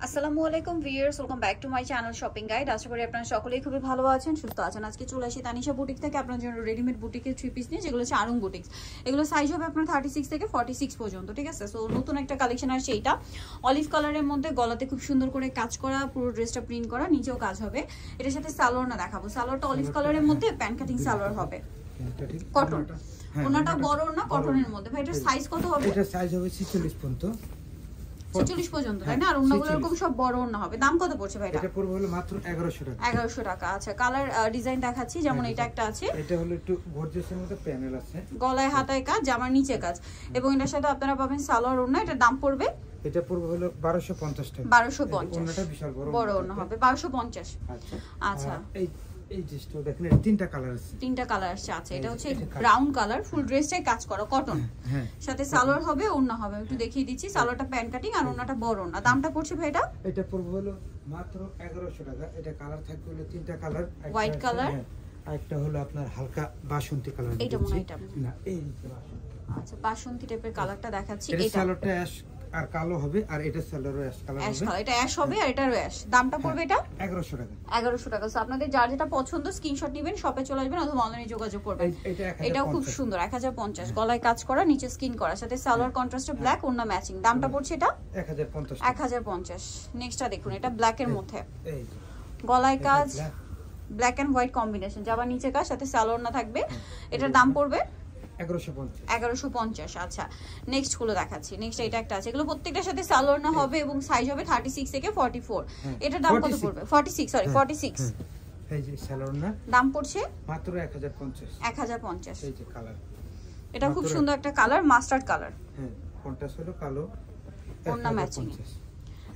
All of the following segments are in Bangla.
আসসালামু আলাইকুম viewers, welcome back to my channel shopping guide. আশা করি আপনারা সকলেই খুবই ভালো আছেন, সুস্থ আছেন। আজকে চলে আসি তানিশা বুটিক থেকে আপনার জন্য রেডিমেড বুটিকের 3 পিস নিয়ে, যেগুলো হচ্ছে আরং বুটিক্স। এগুলো সাইজ হবে আপনার 36 থেকে 46 পর্যন্ত, ঠিক আছে? সো নতুন একটা কালেকশন আসছে, এইটা অলিভ কালারের মধ্যে, গলাতে খুব সুন্দর করে কাজ করা, পুরো ড্রেসটা প্রিন্ট করা, নিচেও কাজ হবে। এটার সাথে সালোয়ার না দেখাবো, সালোয়ারটা অলিভ কালারের মধ্যে প্যান্ট কাটিং সালোয়ার হবে, কটন। ওনাটা বড় না, কটনের মধ্যে। ভাই এটার সাইজ কত হবে? এটা সাইজ হবে 46 পর্যন্ত, 46 পর্যন্ত, তাই না? আর ওন্নাগুলো এরকম সব বড় ওন্না হবে। দাম কত পড়ছে ভাই? এটা পড়বে হলো মাত্র 1100 টাকা। 1100 টাকা। আচ্ছা, কালার ডিজাইন দেখাচ্ছি, যেমন এটা একটা আছে, এটা হলো একটু গর্জিয়াসের মধ্যে প্যানেল আছে, গলায় হাতায় কাজ, জামার নিচে কাজ, এবং এটার সাথে আপনারা পাবেন সালোয়ার ওন্না। এটার দাম পড়বে, এটা পড়বে হলো 1250 টাকা। 1250। ওন্নাটা বিশাল বড় ওন্না হবে 1250। আচ্ছা আচ্ছা, এই জিনিসটা দেখেন, এর তিনটা কালার আছে, তিনটা কালার আছে। আচ্ছা, এটা হচ্ছে ব্রাউন কালার, ফুল ড্রেসটাই কাজ করা, কটন। হ্যাঁ, সাথে সালোয়ার হবে, ওন্না হবে। একটু দেখিয়ে দিচ্ছি, সালোয়ারটা প্যান্ট কাটিং আর ওন্নাটা বড় ওন্না। দামটা পড়ছে ভাই এটা? এটা পড়বে হলো মাত্র 1100 টাকা। এটা কালার থাকবে হলো তিনটা কালার, হোয়াইট কালার, আর একটা হলো আপনার হালকা বাসন্তী কালার। এটা মনে হয় এটা না, এই বাসন্তী। আচ্ছা, বাসন্তী টাইপের কালারটা দেখাচ্ছি। এটা এটা সালোয়ারটা অ্যাশ আর কালো হবে, আর এটা সালোয়ারও অ্যাশ কালার অ্যাশ হবে। কালার, এটা অ্যাশ হবে আর এটারও অ্যাশ। দামটা পড়বে এটা 1100 টাকা। 1100 টাকা। সো আপনাদের যার যেটা পছন্দ স্ক্রিনশট নেবেন, শপে চলে আসবেন অথবা অনলাইনে যোগাযোগ করবেন। এটাও খুব সুন্দর, 1050। গলায় কাজ করা, নিচে স্কিন করা, সাথে সালোয়ার কন্ট্রাস্টে ব্ল্যাক, ওন্না ম্যাচিং। দামটা পড়ছে এটা 1050। 1050। নেক্সটটা দেখুন, এটা ব্ল্যাক এর মধ্যে, এই গলায় কাজ, ব্ল্যাক এন্ড হোয়াইট কম্বিনেশন, যাবার নিচে কাজ, সাথে সালোয়ার না থাকবে। এটার দাম পড়বে 1150। আচ্ছা, নেক্সট গুলো দেখাচ্ছি। নেক্সট এটা একটা আছে, এগুলো প্রত্যেকটার সাথে সালোয়ার না হবে এবং সাইজ হবে 36 থেকে 44। এটার দাম কত পড়বে? 46, সরি 46। এই যে সালোয়ার না, দাম পড়ছে মাত্র 1050। 1050। এই যে কালার, এটা খুব সুন্দর একটা কালার, মাস্টার্ড কালার। হ্যাঁ, কন্ট্রাস্ট হলো কালো, ওন্না ম্যাচিং।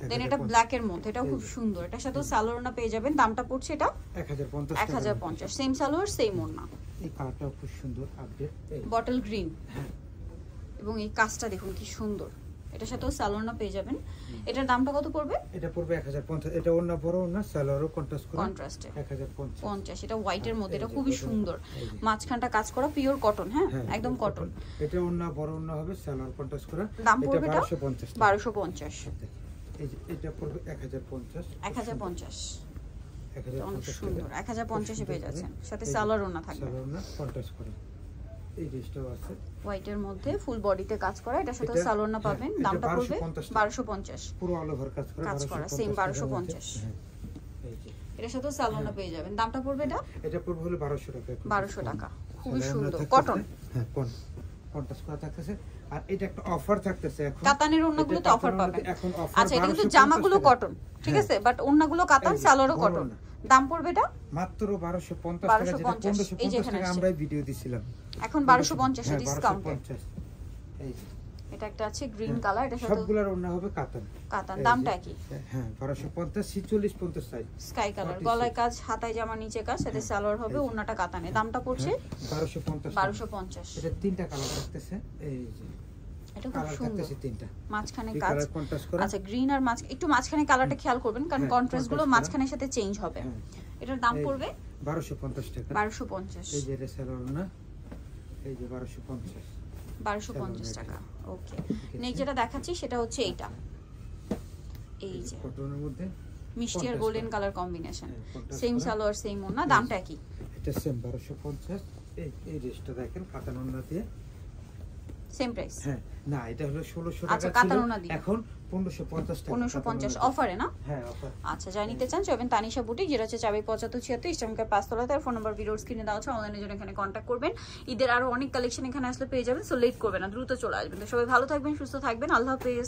দেন এটা ব্ল্যাক এর মধ্যে, এটা খুব সুন্দর। এটার সাথে সালোয়ার না পেয়ে যাবেন। দামটা পড়ছে এটা 1050। সেম সালোয়ার, সেম ওন্না। এই কালারটাও খুব সুন্দর, আপডেট বটল গ্রিন, এবং এই কাজটা দেখুন কি সুন্দর। এটার সাথেও সালোয়ার না পেয়ে যাবেন। এটার দামটা কত পড়বে? এটা পড়বে 1050। এটা ওন্না বড় ওন্না, সালোয়ারও কন্ট্রাস্ট করা, কন্ট্রাস্টে 1050। এটা হোয়াইটের মধ্যে, এটা খুবই সুন্দর, মাঝখানটা কাজ করা, পিওর কটন। হ্যাঁ, একদম কটন। এটা ওন্না বড় ওন্না হবে, সালোয়ার কন্ট্রাস্ট করা। দাম পড়বে এটা 1250। এই যে এটা পড়বে 1050। 1050। অনেক সুন্দর, 1050 এ পেয়ে যাচ্ছেন। সাথে সালোয়ার ওন্না থাকবে, সালোয়ার ওন্না কন্ট্রাস্ট করা। এই জিনিসটাও আছে হোয়াইটের মধ্যে, ফুল বডিতে কাজ করা। এটার সাথে সালোয়ার না পাবেন। দামটা পড়বে 1250। পুরো অল ওভার কাজ করা, সেম 1250। এই যে এটার সাথে সালোয়ার না পেয়ে যাবেন। দামটা পড়বে এটা পড়বে হলো 1200 টাকা। 1200 টাকা। খুবই সুন্দর, কটন। হ্যাঁ, কন্ট্রাস্ট করা থাকতেছে। আর এটা একটা অফার থাকতেছে এখন, কাতানের ওন্নাগুলো তো অফার পাবেন। এখন অফার। আচ্ছা, এটা কিন্তু জামাগুলো কটন, ঠিক আছে, বাট ওন্নাগুলো কাতান, সালোয়ারও কটন। দাম পড়বে এটা মাত্র 1250 টাকা, যেটা 1550 টাকা আমরা ভিডিও দিছিলাম, এখন 1250 এ ডিসকাউন্ট। এই এটা একটা আছে গ্রিন কালার, এটা সাথে সবগুলোর ওন্না হবে কাতান। দামটা কি? হ্যাঁ, 1250, 46 50 সাইজ, স্কাই কালার, গলায় কাজ, হাতায় জামা, নিচে কাজ, সাথে সালোয়ার হবে, ওন্নাটা কাতানে। দামটা পড়ছে 1250। এটা তিনটা কালার থাকতেছে। এই যে এটা খুব সুন্দর, তিনটা মাঝখানে কাজ। আচ্ছা, গ্রিন আর একটু মাঝখানে কালারটা খেয়াল করবেন, কারণ কন্ট্রাস্ট গুলো মাঝখানের সাথে চেঞ্জ হবে। এটার দাম পড়বে 1250 টাকা। 1250। এই যে সালোয়ার না, এই যে 1250 টাকা। ওকে, নেক্সট যেটা দেখাচ্ছি সেটা হচ্ছে এইটা, এই যে কটনের মধ্যে মিষ্টি আর golden colour combination, same salwar, same ওন্না। দামটা কি? এটা সেম 1250। এই ড্রেসটা দেখেন কাতান ওন্না দিয়ে, সেম প্রাইস। হ্যাঁ, না এটা হলো 1600 টাকা। আচ্ছা, কাতান ওন্না দিয়ে এখন 1550 টাকা। 1550 অফারে না? হ্যাঁ, অফার। আচ্ছা, যাই নিতে চান চলবেন তানিশা বুটিক, যেটা হচ্ছে 7576 ইস্টার্নকার 5 তলাতে। ফোন নাম্বার ভিডিওর স্ক্রিনে দেওয়া আছে, অনলাইনে জন্য এখানে কন্ট্যাক্ট করবেন। ঈদের আরো অনেক কালেকশন এখানে আসলে পেয়ে যাবেন, সো লেট করবেন না, দ্রুত চলে আসবেন। তো সবাই ভালো থাকবেন, সুস্থ থাকবেন, আল্লাহ হাফেজ।